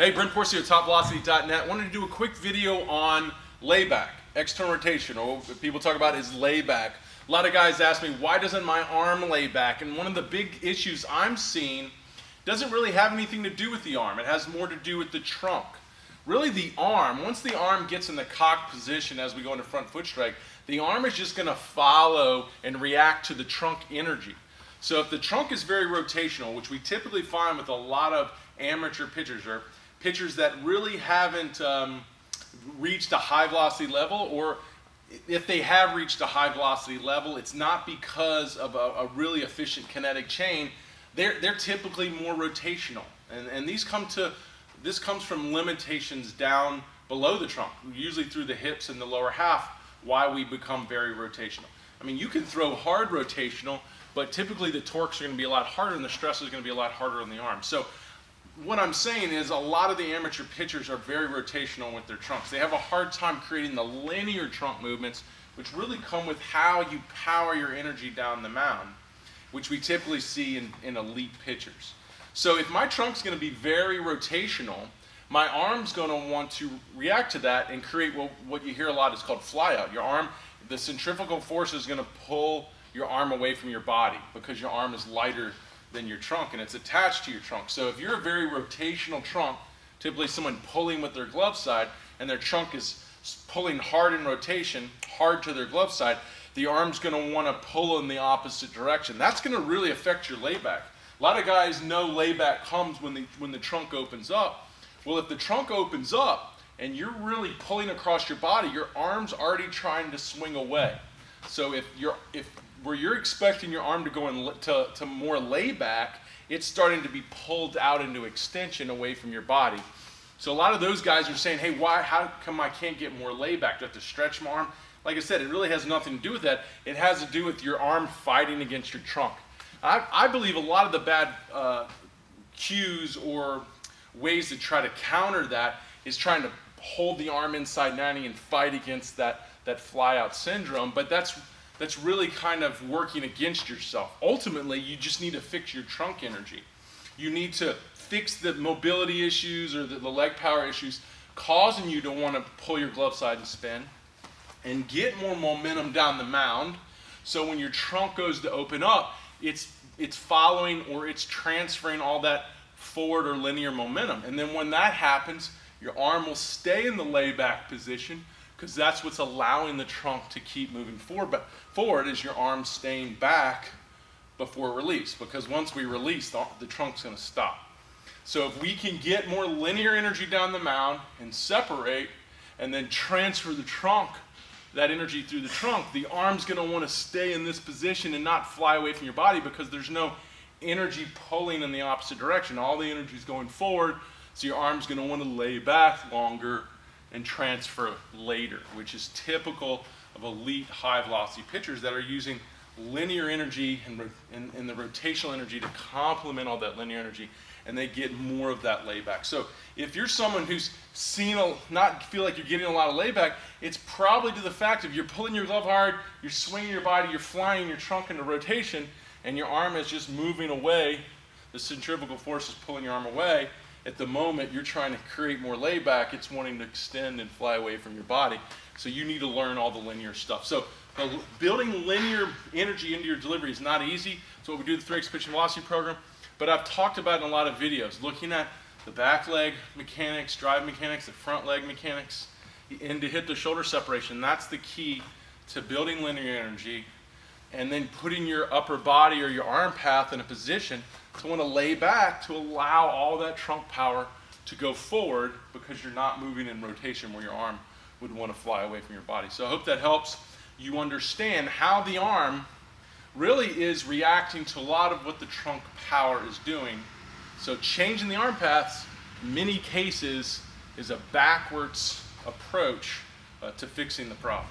Hey, Brent Porcio at TopVelocity.net. Wanted to do a quick video on layback, external rotation, or what people talk about is layback. A lot of guys ask me, why doesn't my arm lay back? And one of the big issues I'm seeing doesn't really have anything to do with the arm. It has more to do with the trunk. Really the arm, once the arm gets in the cocked position as we go into front foot strike, the arm is just going to follow and react to the trunk energy. So if the trunk is very rotational, which we typically find with a lot of amateur pitchers, or pitchers that really haven't reached a high velocity level, or if they have reached a high velocity level, it's not because of a really efficient kinetic chain. They're typically more rotational, and this comes from limitations down below the trunk, usually through the hips and the lower half, why we become very rotational. I mean, you can throw hard rotational, but typically the torques are going to be a lot harder and the stress is going to be a lot harder on the arm. So what I'm saying is a lot of the amateur pitchers are very rotational with their trunks. They have a hard time creating the linear trunk movements, which really come with how you power your energy down the mound, which we typically see in elite pitchers. So if my trunk's going to be very rotational, my arm's going to want to react to that and create what you hear a lot is called fly out. Your arm, the centrifugal force is going to pull your arm away from your body because your arm is lighter than your trunk and it's attached to your trunk. So if you're a very rotational trunk, typically someone pulling with their glove side and their trunk is pulling hard in rotation, hard to their glove side, the arm's going to want to pull in the opposite direction. That's going to really affect your layback. A lot of guys know layback comes when the trunk opens up. Well, if the trunk opens up and you're really pulling across your body, your arm's already trying to swing away. So if where you're expecting your arm to go to more layback, it's starting to be pulled out into extension away from your body. So a lot of those guys are saying, hey, how come I can't get more layback? Do I have to stretch my arm? Like I said, it really has nothing to do with that. It has to do with your arm fighting against your trunk. I believe a lot of the bad cues or ways to try to counter that is trying to hold the arm inside 90 and fight against that fly out syndrome, but that's really kind of working against yourself. Ultimately, you just need to fix your trunk energy. You need to fix the mobility issues or the leg power issues causing you to want to pull your glove side and spin and get more momentum down the mound. So when your trunk goes to open up, it's following or it's transferring all that forward or linear momentum. And then when that happens, your arm will stay in the layback position because that's what's allowing the trunk to keep moving forward. But forward is your arm staying back before release, because once we release, the trunk's going to stop. So if we can get more linear energy down the mound and separate and then transfer the trunk, that energy through the trunk, the arm's going to want to stay in this position and not fly away from your body because there's no energy pulling in the opposite direction. All the energy is going forward, so your arm's going to want to lay back longer and transfer later, which is typical of elite high velocity pitchers that are using linear energy and the rotational energy to complement all that linear energy, and they get more of that layback. So if you're someone who's not feel like you're getting a lot of layback, it's probably to the fact of you're pulling your glove hard, you're swinging your body, you're flying your trunk into rotation, and your arm is just moving away. The centrifugal force is pulling your arm away. At the moment you're trying to create more layback, it's wanting to extend and fly away from your body. So you need to learn all the linear stuff. So building linear energy into your delivery is not easy. It's what we do with the 3x Pitch and Velocity Program. But I've talked about in a lot of videos, looking at the back leg mechanics, drive mechanics, the front leg mechanics, and to hit the shoulder separation. That's the key to building linear energy, and then putting your upper body or your arm path in a position to want to lay back to allow all that trunk power to go forward, because you're not moving in rotation where your arm would want to fly away from your body. So I hope that helps you understand how the arm really is reacting to a lot of what the trunk power is doing. So changing the arm paths, in many cases, is a backwards approach to fixing the problem.